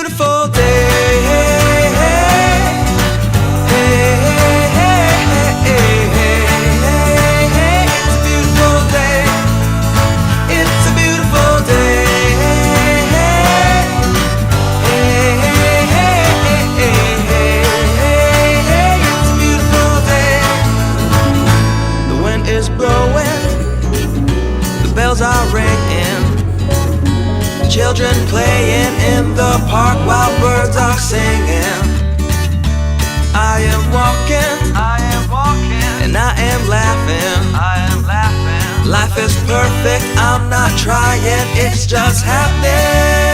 beautiful day. Bells are ringing, children playing in the park while birds are singing. I am walking, and I am laughing. Life is perfect, I'm not trying, it's just happening.